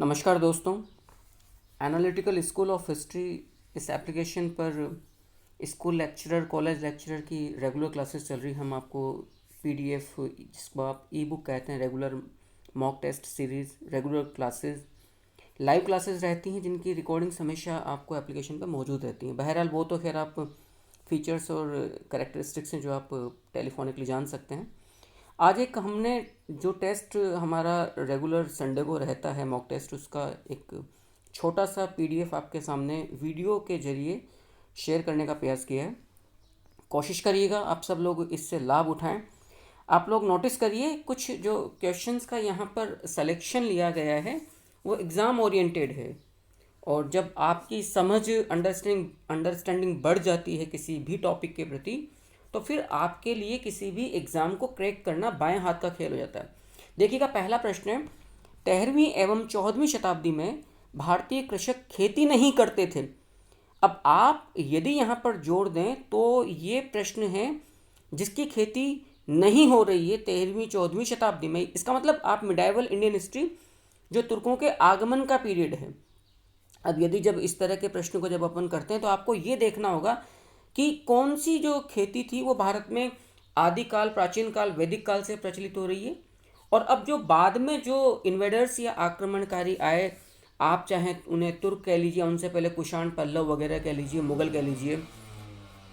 नमस्कार दोस्तों। Analytical school of history इस एप्लीकेशन पर स्कूल लेक्चरर कॉलेज लेक्चरर की रेगुलर क्लासेस चल रही। हम आपको पीडीएफ, जिसको आप ई बुक कहते हैं, regular mock test series, regular classes, live classes रहती हैं जिनकी रिकॉर्डिंग्स हमेशा आपको एप्लीकेशन पर मौजूद रहती हैं। बहरहाल वो तो खैर आप फीचर्स और करेक्टरिस्टिक्स हैं जो आप टेलीफोनिकली जान सकते हैं। आज एक हमने जो टेस्ट हमारा रेगुलर संडे को रहता है मॉक टेस्ट, उसका एक छोटा सा पीडीएफ आपके सामने वीडियो के जरिए शेयर करने का प्रयास किया है। कोशिश करिएगा आप सब लोग इससे लाभ उठाएं। आप लोग नोटिस करिए कुछ जो क्वेश्चंस का यहाँ पर सिलेक्शन लिया गया है वो एग्ज़ाम ओरिएंटेड है, और जब आपकी समझ अंडरस्टैंडिंग बढ़ जाती है किसी भी टॉपिक के प्रति, तो फिर आपके लिए किसी भी एग्ज़ाम को क्रैक करना बाएं हाथ का खेल हो जाता है। देखिएगा, पहला प्रश्न है, 13वीं एवं 14वीं शताब्दी में भारतीय कृषक खेती नहीं करते थे। अब आप यदि यहाँ पर जोड़ दें तो ये प्रश्न है जिसकी खेती नहीं हो रही है 13वीं 14वीं शताब्दी में। इसका मतलब आप मिडाइवल इंडियन हिस्ट्री, जो तुर्कों के आगमन का पीरियड है। अब यदि जब इस तरह के प्रश्न को जब अपन करते हैं तो आपको ये देखना होगा कि कौन सी जो खेती थी वो भारत में आदिकाल, प्राचीन काल, वैदिक काल से प्रचलित हो रही है, और अब जो बाद में जो इन्वेडर्स या आक्रमणकारी आए, आप चाहें उन्हें तुर्क कह लीजिए, उनसे पहले कुषाण, पल्लव वगैरह कह लीजिए, मुगल कह लीजिए,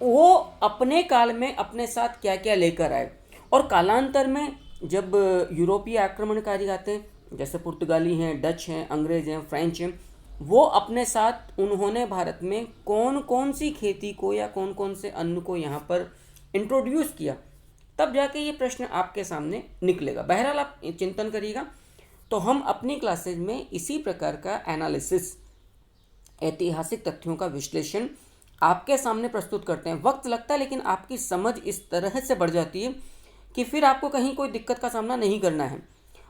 वो अपने काल में अपने साथ क्या क्या लेकर आए। और कालांतर में जब यूरोपीय आक्रमणकारी आते हैं, जैसे पुर्तगाली हैं, डच हैं, अंग्रेज हैं, फ्रेंच हैं, वो अपने साथ उन्होंने भारत में कौन कौन सी खेती को या कौन कौन से अन्न को यहाँ पर इंट्रोड्यूस किया, तब जाके ये प्रश्न आपके सामने निकलेगा। बहरहाल आप चिंतन करिएगा। तो हम अपनी क्लासेज में इसी प्रकार का एनालिसिस, ऐतिहासिक तथ्यों का विश्लेषण आपके सामने प्रस्तुत करते हैं। वक्त लगता है, लेकिन आपकी समझ इस तरह से बढ़ जाती है कि फिर आपको कहीं कोई दिक्कत का सामना नहीं करना है।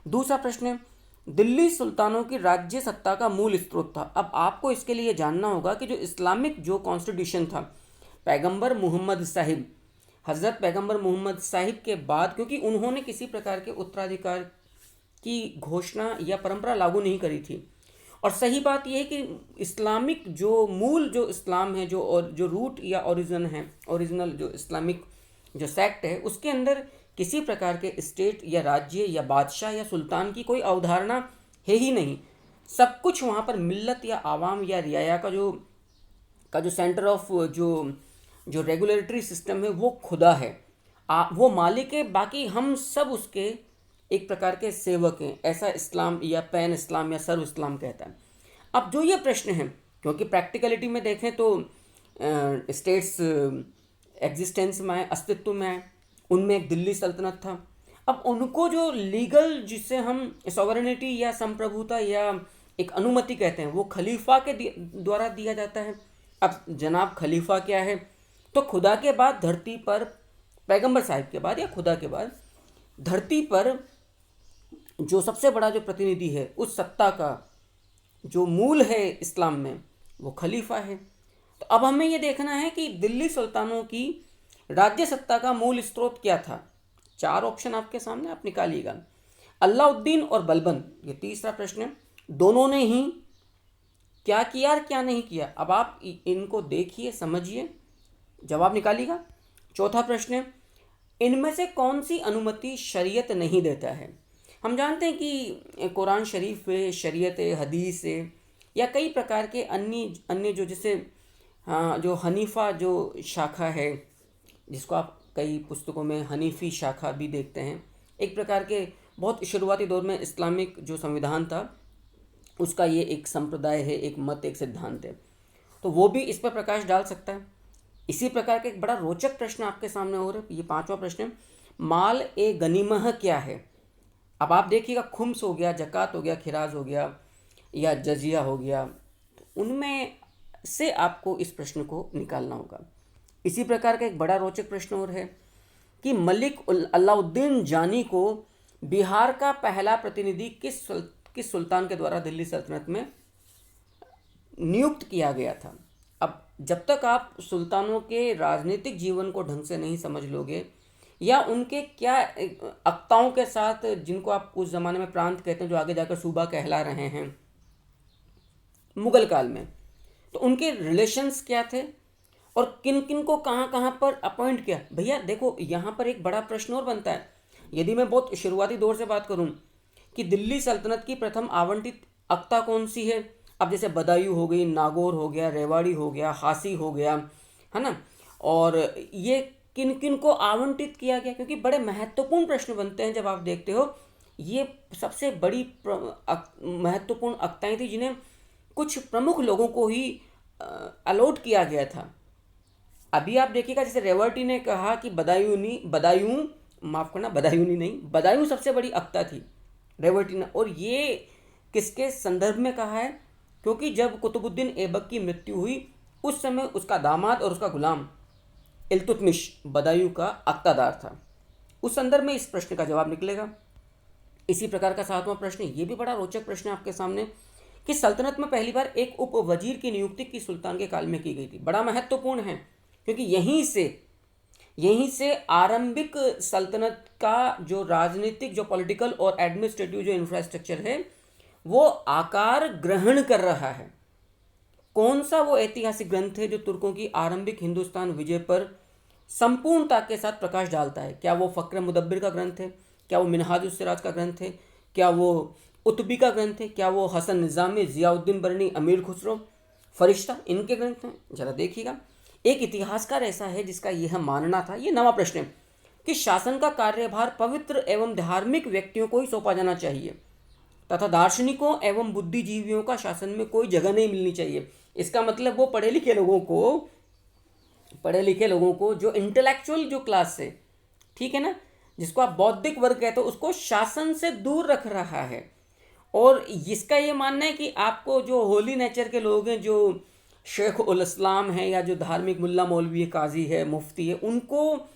दूसरा प्रश्न है, दिल्ली सुल्तानों की राज्य सत्ता का मूल स्रोत था। अब आपको इसके लिए जानना होगा कि जो इस्लामिक जो कॉन्स्टिट्यूशन था, पैगंबर मोहम्मद साहिब, हज़रत पैगंबर मोहम्मद साहिब के बाद, क्योंकि उन्होंने किसी प्रकार के उत्तराधिकार की घोषणा या परंपरा लागू नहीं करी थी। और सही बात यह है कि इस्लामिक जो मूल जो इस्लाम है, जो और जो रूट या ओरिजिन है, ओरिजिनल जो इस्लामिक जो सेक्ट है, उसके अंदर किसी प्रकार के स्टेट या राज्य या बादशाह या सुल्तान की कोई अवधारणा है ही नहीं। सब कुछ वहाँ पर मिल्लत या आवाम या रियाया का जो सेंटर ऑफ जो जो रेगुलेटरी सिस्टम है वो खुदा है, वो मालिक है, बाकी हम सब उसके एक प्रकार के सेवक हैं। ऐसा इस्लाम या पैन इस्लाम या सर्व इस्लाम कहता है। अब जो ये प्रश्न है, क्योंकि प्रैक्टिकलिटी में देखें तो स्टेट्स एग्जिस्टेंस में आए, अस्तित्व में आए, उनमें एक दिल्ली सल्तनत था। अब उनको जो लीगल, जिसे हम सॉवरेनिटी या संप्रभुता या एक अनुमति कहते हैं, वो खलीफा के द्वारा दिया जाता है। अब जनाब खलीफा क्या है, तो खुदा के बाद धरती पर, पैगंबर साहिब के बाद या खुदा के बाद धरती पर जो सबसे बड़ा जो प्रतिनिधि है उस सत्ता का जो मूल है इस्लाम में, वो खलीफा है। तो अब हमें ये देखना है कि दिल्ली सुल्तानों की राज्य सत्ता का मूल स्रोत क्या था। 4 ऑप्शन आपके सामने, आप निकालिएगा। अलाउद्दीन और बलबन, ये तीसरा प्रश्न है। दोनों ने ही क्या किया और क्या नहीं किया, अब आप इनको देखिए, समझिए, जवाब निकालिएगा। चौथा प्रश्न है, इनमें से कौन सी अनुमति शरीयत नहीं देता है। हम जानते हैं कि कुरान शरीफ है, शरीयत है, हदीस है, या कई प्रकार के अन्य अन्य जो जैसे जो हनीफा जो शाखा है, जिसको आप कई पुस्तकों में हनीफी शाखा भी देखते हैं, एक प्रकार के बहुत शुरुआती दौर में इस्लामिक जो संविधान था उसका ये एक संप्रदाय है, एक मत, एक सिद्धांत है, तो वो भी इस पर प्रकाश डाल सकता है। इसी प्रकार का एक बड़ा रोचक प्रश्न आपके सामने हो रहा है, ये 5वां प्रश्न है, माल ए गनीमह क्या है। अब आप देखिएगा, खुम्स हो गया, जक़ात हो गया, खिराज हो गया, या जजिया हो गया, तो उनमें से आपको इस प्रश्न को निकालना होगा। इसी प्रकार का एक बड़ा रोचक प्रश्न और है कि मलिक अलाउद्दीन जानी को बिहार का पहला प्रतिनिधि किस सुल्तान के द्वारा दिल्ली सल्तनत में नियुक्त किया गया था। अब जब तक आप सुल्तानों के राजनीतिक जीवन को ढंग से नहीं समझ लोगे, या उनके क्या अक्ताओं के साथ, जिनको आप उस ज़माने में प्रांत कहते हैं, जो आगे जाकर सूबा कहला रहे हैं, मुगल काल में। तो उनके रिलेशंस क्या थे और किन किन को कहाँ कहाँ पर अपॉइंट किया। भैया देखो, यहाँ पर एक बड़ा प्रश्न और बनता है, यदि मैं बहुत शुरुआती दौर से बात करूँ कि दिल्ली सल्तनत की प्रथम आवंटित अख्ता कौन सी है। अब जैसे बदायूं हो गई, नागौर हो गया, रेवाड़ी हो गया, हासी हो गया, है ना, और ये किन किन को आवंटित किया गया, क्योंकि बड़े महत्वपूर्ण प्रश्न बनते हैं जब आप देखते हो। ये सबसे बड़ी महत्वपूर्ण अख्ताएँ थी जिन्हें कुछ प्रमुख लोगों को ही अलॉट किया गया था। अभी आप देखिएगा, जैसे रेवर्टी ने कहा कि बदायूं, माफ करना, बदायूनी नहीं, बदायूं सबसे बड़ी अख्ता थी, रेवर्टी ने। और ये किसके संदर्भ में कहा है, क्योंकि जब कुतुबुद्दीन ऐबक की मृत्यु हुई उस समय उसका दामाद और उसका गुलाम इल्तुतमिश बदायूं का अख्तादार था। उस संदर्भ में इस प्रश्न का जवाब निकलेगा। इसी प्रकार का सातवां प्रश्न, ये भी बड़ा रोचक प्रश्न है आपके सामने, कि सल्तनत में पहली बार एक उप वजीर की नियुक्ति किस सुल्तान के काल में की गई थी। बड़ा महत्वपूर्ण है, क्योंकि यहीं से आरंभिक सल्तनत का जो राजनीतिक, जो पॉलिटिकल और एडमिनिस्ट्रेटिव जो इंफ्रास्ट्रक्चर है वो आकार ग्रहण कर रहा है। कौन सा वो ऐतिहासिक ग्रंथ है जो तुर्कों की आरंभिक हिंदुस्तान विजय पर संपूर्णता के साथ प्रकाश डालता है? क्या वो फ़क्र मुदब्बिर का ग्रंथ है? क्या वो मिनहाजुस सिराज का ग्रंथ है? क्या वो उतबी का ग्रंथ है? क्या वो हसन निज़ामी, ज़ियाउद्दीन बरनी, अमीर खुसरो, फरिश्ता, इनके ग्रंथ हैं? जरा देखिएगा। एक इतिहासकार ऐसा है जिसका यह मानना था, ये नवा प्रश्न है, कि शासन का कार्यभार पवित्र एवं धार्मिक व्यक्तियों को ही सौंपा जाना चाहिए तथा दार्शनिकों एवं बुद्धिजीवियों का शासन में कोई जगह नहीं मिलनी चाहिए। इसका मतलब वो पढ़े लिखे लोगों को जो इंटेलेक्चुअल जो क्लास से, ठीक है ना, जिसको आप बौद्धिक वर्ग कहते हो, उसको शासन से दूर रख रहा है। और इसका ये मानना है कि आपको जो होली नेचर के लोग हैं, जो शेख उल इस्लाम है या जो धार्मिक मुल्ला मौलवी है, काजी है, मुफ्ती है, उनको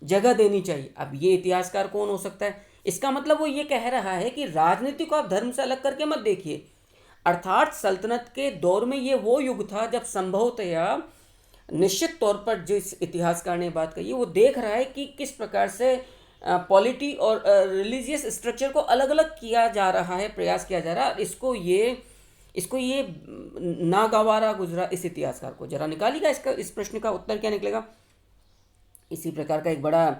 जगह देनी चाहिए। अब ये इतिहासकार कौन हो सकता है? इसका मतलब वो ये कह रहा है कि राजनीति को आप धर्म से अलग करके मत देखिए। अर्थात सल्तनत के दौर में ये वो युग था जब संभवतया, निश्चित तौर पर जिस इतिहासकार ने बात कही, वो देख रहा है कि किस प्रकार से पॉलिटी और रिलीजियस स्ट्रक्चर को अलग अलग किया जा रहा है, प्रयास किया जा रहा है। इसको ये नागवारा गुजरा इस इतिहासकार को। जरा निकालिएगा इसका, इस प्रश्न का उत्तर क्या निकलेगा। इसी प्रकार का एक बड़ा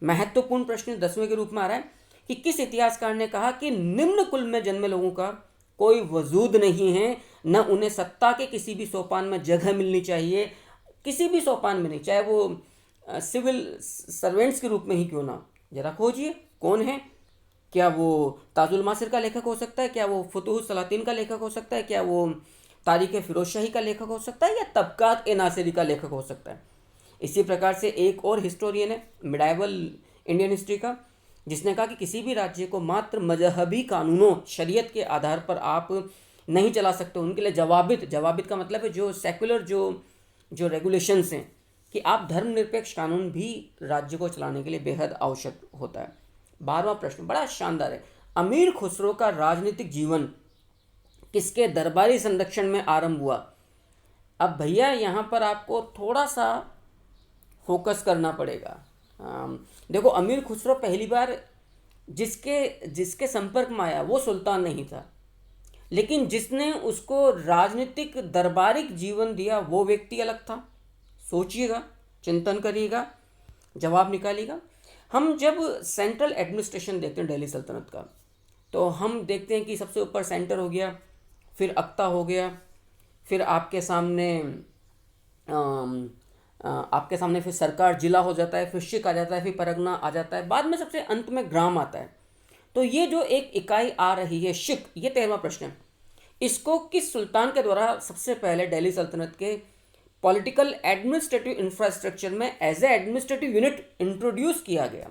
महत्वपूर्ण प्रश्न 10वें के रूप में आ रहा है कि किस इतिहासकार ने कहा कि निम्न कुल में जन्मे लोगों का कोई वजूद नहीं है, न उन्हें सत्ता के किसी भी सोपान में जगह मिलनी चाहिए, किसी भी सोपान में नहीं, चाहे वो सिविल सर्वेंट्स के रूप में ही क्यों ना। जरा खोजिए कौन है। क्या वो ताजुल मासिर का लेखक हो सकता है? क्या वो फुतुह सलातीन का लेखक हो सकता है? क्या वो तारीख फिरोज शाही का लेखक हो सकता है? या तबकात ए नासिरी का लेखक हो सकता है? इसी प्रकार से एक और हिस्टोरियन है मिडाइवल इंडियन हिस्ट्री का, जिसने कहा कि किसी भी राज्य को मात्र मजहबी कानूनों, शरीयत के आधार पर आप नहीं चला सकते। उनके लिए जवाबित का मतलब है जो सेकुलर जो रेगुलेशंस हैं, कि आप धर्मनिरपेक्ष कानून भी राज्य को चलाने के लिए बेहद आवश्यक होता है। 12वां प्रश्न बड़ा शानदार है। अमीर खुसरो का राजनीतिक जीवन किसके दरबारी संरक्षण में आरंभ हुआ? अब भैया यहाँ पर आपको थोड़ा सा फोकस करना पड़ेगा। देखो, अमीर खुसरो पहली बार जिसके संपर्क में आया वो सुल्तान नहीं था, लेकिन जिसने उसको राजनीतिक दरबारिक जीवन दिया वो व्यक्ति अलग था। सोचिएगा, चिंतन करिएगा, जवाब निकालिएगा। हम जब सेंट्रल एडमिनिस्ट्रेशन देखते हैं दिल्ली सल्तनत का, तो हम देखते हैं कि सबसे ऊपर सेंटर हो गया, फिर अख्ता हो गया, फिर आपके सामने फिर सरकार जिला हो जाता है, फिर शिक आ जाता है, फिर परगना आ जाता है, बाद में सबसे अंत में ग्राम आता है। तो ये जो एक इकाई आ रही है शिक, ये 13वां प्रश्न है। इसको किस सुल्तान के द्वारा सबसे पहले दिल्ली सल्तनत के पॉलिटिकल एडमिनिस्ट्रेटिव इंफ्रास्ट्रक्चर में as a administrative unit introduce किया गया?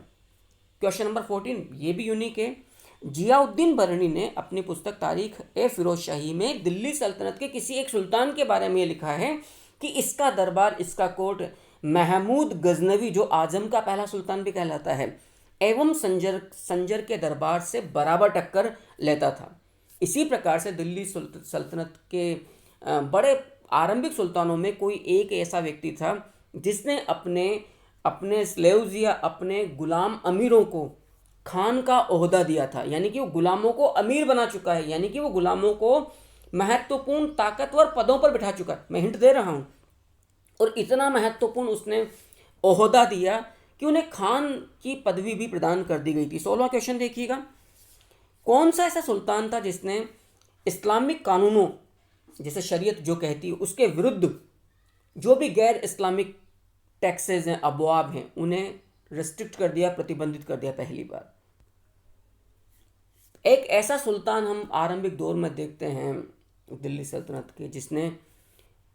क्वेश्चन नंबर 14 ये भी यूनिक है। जियाउद्दीन बरनी ने अपनी पुस्तक तारीख ए फिरोज शाही में दिल्ली सल्तनत के किसी एक सुल्तान के बारे में लिखा है कि इसका दरबार, इसका कोर्ट महमूद गजनवी, जो आजम का पहला सुल्तान भी कहलाता है, एवं संजर के दरबार से बराबर टक्कर लेता था। इसी प्रकार से दिल्ली सल्तनत के बड़े आरंभिक सुल्तानों में कोई एक ऐसा व्यक्ति था जिसने अपने स्लेव्स या अपने गुलाम अमीरों को खान का ओहदा दिया था, यानी कि वो गुलामों को अमीर बना चुका है, यानी कि वो गुलामों को महत्वपूर्ण ताकतवर पदों पर बिठा चुका है, मैं हिंट दे रहा हूँ। और इतना महत्वपूर्ण उसने ओहदा दिया कि उन्हें खान की पदवी भी प्रदान कर दी गई थी। 16वां क्वेश्चन देखिएगा, कौन सा ऐसा सुल्तान था जिसने इस्लामिक कानूनों, जैसे शरीयत जो कहती है, उसके विरुद्ध जो भी गैर इस्लामिक टैक्सेस हैं, अबवाब हैं, उन्हें रिस्ट्रिक्ट कर दिया, प्रतिबंधित कर दिया पहली बार। एक ऐसा सुल्तान हम आरंभिक दौर में देखते हैं दिल्ली सल्तनत के, जिसने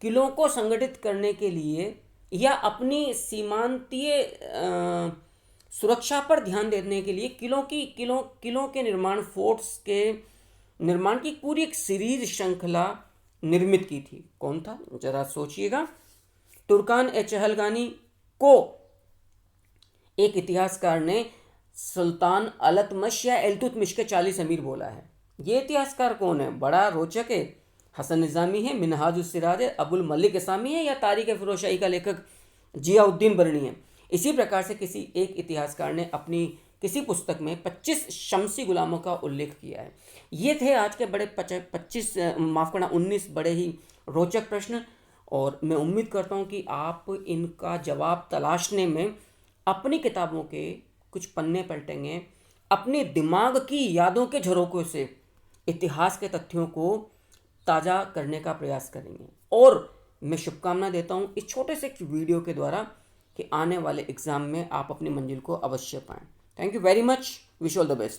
किलों को संगठित करने के लिए या अपनी सीमांतीय सुरक्षा पर ध्यान देने के लिए किलों के निर्माण, फोर्ट्स के निर्माण की पूरी एक सीरीज श्रृंखला निर्मित की थी। कौन था, जरा सोचिएगा। तुर्कान ए चहलगानी को एक इतिहासकार ने सुल्तान अलतमश या इल्तुतमिश के 40 अमीर बोला है। ये इतिहासकार कौन है, बड़ा रोचक है। हसन निज़ामी है, मिनहाजुस सिराज है, अबुल मलिक इसामी है, या तारीख फिरोजशाही का लेखक जियाउद्दीन बरनी है। इसी प्रकार से किसी एक इतिहासकार ने अपनी किसी पुस्तक में 25 शमसी गुलामों का उल्लेख किया है। ये थे आज के बड़े 19 बड़े ही रोचक प्रश्न, और मैं उम्मीद करता हूँ कि आप इनका जवाब तलाशने में अपनी किताबों के कुछ पन्ने पलटेंगे, अपने दिमाग की यादों के झरोकों से इतिहास के तथ्यों को ताज़ा करने का प्रयास करेंगे। और मैं शुभकामना देता हूँ इस छोटे से वीडियो के द्वारा कि आने वाले एग्ज़ाम में आप अपनी मंजिल को अवश्य पाएं। Thank you very much, wish all the best.